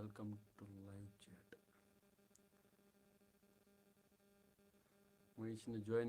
Welcome to live chat. Why join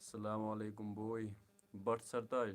Assalamu alaikum boy. But Sartaj,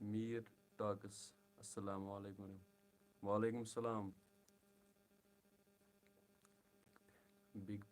Mir Talks. Assalamu alaikum. Walaikum salam. Big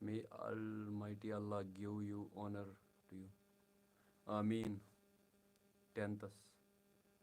May Almighty Allah give you honor to you. Ameen. 10th.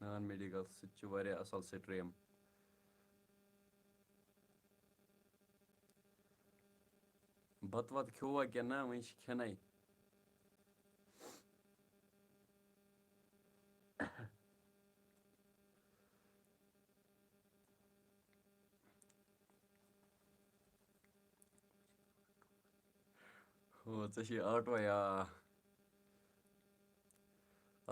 Non medical سُہ تہِ چھُ واریاہ اَصٕل stream. بَتہٕ وَتہٕ کھیوٚوا کِنہٕ نہ وٕنۍ چھِ کھٮ۪نَے؟ ہو ژےٚ چھُے آٹوے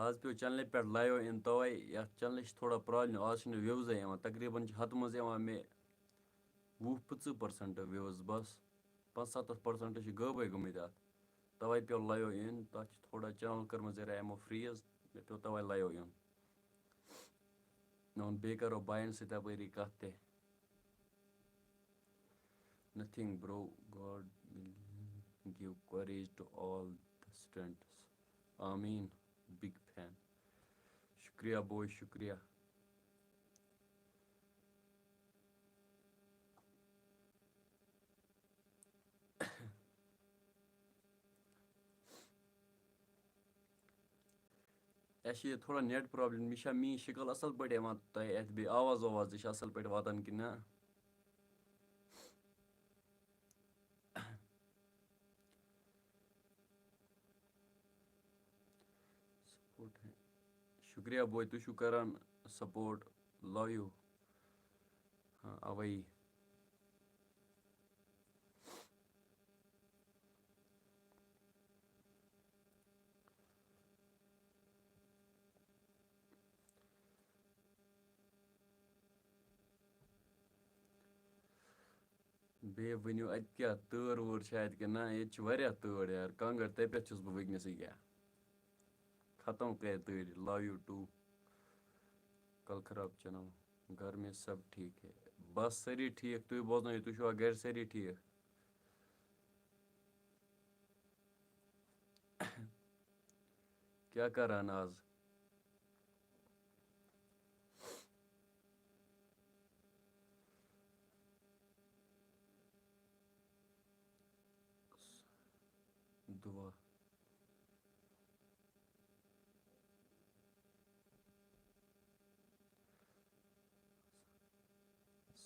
آز پیوٚو چَنلہِ پٮ۪ٹھ لایِو اِن تَوَے یَتھ چَنلہِ چھِ تھوڑا پرٛابلِم آز چھِنہٕ وِوزَے یِوان تقریٖباً چھِ ہَتہٕ منٛز یِوان مےٚ 20-25% وِوٕز بَس 75% چھِ غٲبٕے گٔمٕتۍ اَتھ تَوَے پیوٚو لایِو یُن تَتھ چھِ تھوڑا چَنَل کٔرمٕژ ذرا یِمو فرٛیٖز مےٚ پیوٚو تَوَے لایِو یُن. مےٚ ووٚن بیٚیہِ کَرو بایَن سۭتۍ اَپٲری کَتھ تہِ. Nothing bro God give coverage to all the students. آمیٖن. Big fan. شُکریہ بوے شُکریہ. اَسہِ چھِ ییٚتہِ تھوڑا نٮ۪ٹ پرٛابلِم یہِ چھا میٛٲنۍ شِکٕل اَصٕل پٲٹھۍ یِوان تۄہہِ اَتھِ بیٚیہِ آواز وواز تہِ چھِ اَصٕل پٲٹھۍ واتان کِنہٕ نہ؟ شُکریہ بوے تُہۍ چھُو کَران سپوٹ لَو یوٗ. ہاں اَوَے بیٚیہِ ؤنِو اَتہِ کیٛاہ تۭر وٲر چھا اَتہِ کِنہٕ نہ ییٚتہِ چھِ واریاہ تۭر یارٕ کانٛگٕر تَپٮ۪تھ چھُس بہٕ وٕنۍکٮ۪نسٕے کیٛاہ ختم کَرِ تۭرِ. لَو یوٗ ٹوٗ. کل خراب چَنَل. گھر میں سب ٹھیٖک ہے بَس سٲری ٹھیٖک تُہۍ بوزنٲیِو تُہۍ چھُوا گَرِ سٲری ٹھیٖک؟ کیٛاہ کَران آز؟ دُعا.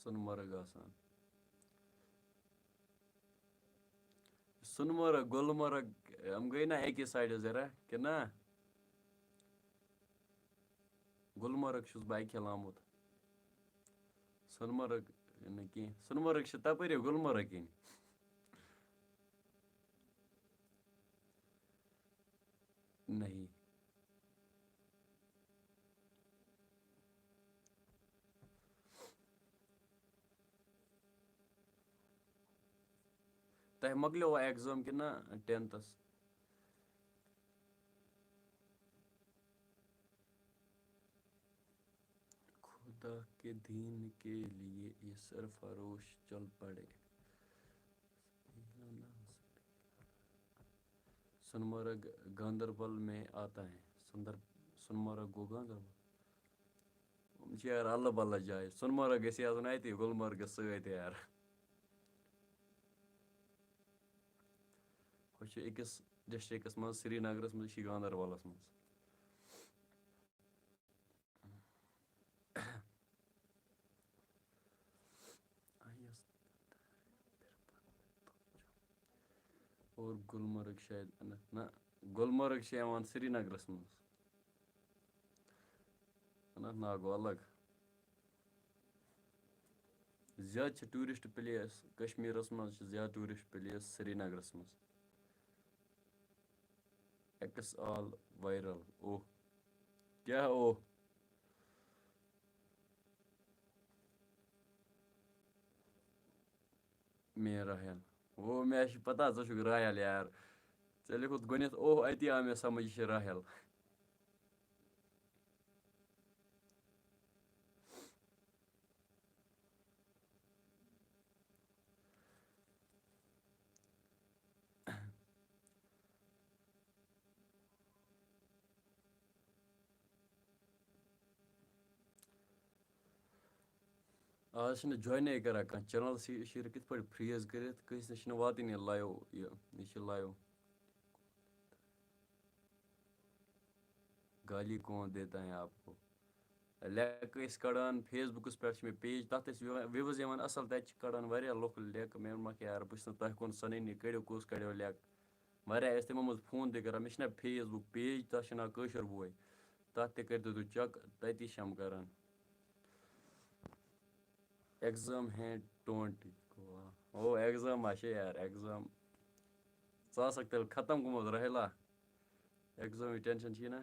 سۄنہٕ مرٕگ آسان. سۄنہٕ مرٕگ گُلمرگ یِم گٔے نہ اَکی سایڈٕ ذرا کِنہٕ نہ؟ گُلمرگ چھُس بہٕ اَکہِ ہِلہٕ آمُت. سۄنہٕ مرٕگ نہٕ کینٛہہ سۄنہٕ مرٕگ چھِ تَپٲری گُلمرگ کِنۍ. نہیں. تۄہہِ مۄکلیووا اٮ۪کزام کِنہٕ نہ 10th؟ خدا کے دین کے لیے یہ سرفروش چل پڑے. سونمرگ گاندربل میں آتا ہے. سونمرگ گوٚو گاندربل. یِم چھِ یارٕ اَلہٕ بَلہٕ جایہِ سۄنمرگ گژھِ آسُن اَتہِ گُلمرگَس سۭتۍ یارٕ. ہُہ چھِ أکِس ڈِسٹِرٛکَس منٛز سرینگرَس منٛز یہِ چھِ گاندربَلَس منٛز. اور گُلمرگ شاید نہ گُلمرگ چھِ یِوان سرینگرَس منٛز. اننت ناگ گوٚو الگ. زیادٕ چھِ ٹوٗرِسٹ پٕلیس کشمیٖرَس منٛز چھِ زیادٕ ٹوٗرِسٹ پٕلیس سرینگرَس منٛز. ایکٕس آل وایرَل. اوہ کیٛاہ اوہ؟ مے راہل او مےٚ چھِ پَتہ ژٕ چھُکھ راہل یار ژےٚ لیوکھُتھ گۄڈنٮ۪تھ اوہ اَتی آو مےٚ سَمٕجھ یہِ چھِ راہل. آز چھِنہٕ جوینٕے کَران کانٛہہ چَنَل شیٖر کِتھ پٲٹھۍ فرٛیٖز کٔرِتھ کٲنٛسہِ نِش چھِنہٕ واتٲنی لایِو یہِ چھِ لایِو. گالی کون دیتا ہے آپ کو. لیکہٕ ٲسۍ کَڑان فیسبُکَس پٮ۪ٹھ چھِ مےٚ پیج تَتھ ٲسۍ وِوٕز یِوان اَصٕل تَتہِ چھِ کَڑان واریاہ لُکھ لیکہٕ مےٚ ووٚنمَکھ یارٕ بہٕ چھُس نہٕ تۄہہِ کُن سَنٲنی کٔڑِو کُس کَڑیو لیکہٕ واریاہ ٲسۍ تِمو منٛز فون تہِ کَران مےٚ چھُنا فیس بُک پیج تَتھ چھُ ناو کٲشُر بوے تَتھ تہِ کٔرۍتو تُہۍ چَک تٔتی چھِ یِم کَران ایٚگزام ہینٛڈ 20 ایٚگزام ما چھِ یار ایٚگزام ژٕ آسَکھ تیٚلہِ ختم گوٚمُت رحلا ایٚگزامٕچ ٹٮ۪نشَن چھی نا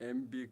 MB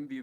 MB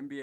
MB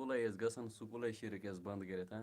سکوٗلے ٲسۍ گژھان سکوٗلے شِرک ٲسۍ بنٛد کٔرِتھ ہا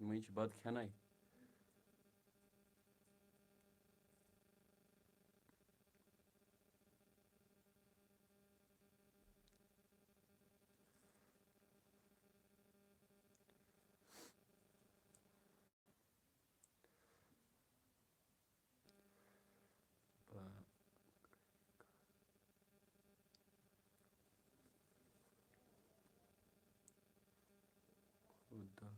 وٕنہِ چھِ بَتہٕ کھٮ۪نَے خدا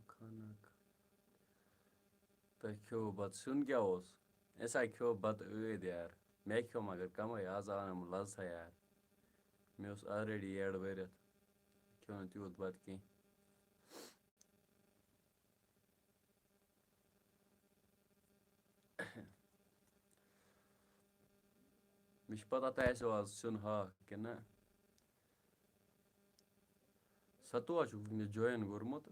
کھانا تۄہہِ کھیوٚوُ بَتہٕ سیُن کیٛاہ اوس اَسہِ ہا کھیوٚو بَتہٕ عٲدۍ یار مےٚ کھیوٚو مگر کَمٕے آز آو نہٕ لَذتھا یار مےٚ اوس آلرٔڈی یٔڈ بٔرِتھ کھیوٚو نہٕ تیوٗت بَتہٕ کینٛہہ مےٚ چھِ پَتہ تۄہہِ آسیو آز سیُن ہاکھ کِنہٕ نہ 27 چھُکھ وٕنۍکٮ۪نَس جویِن کوٚرمُت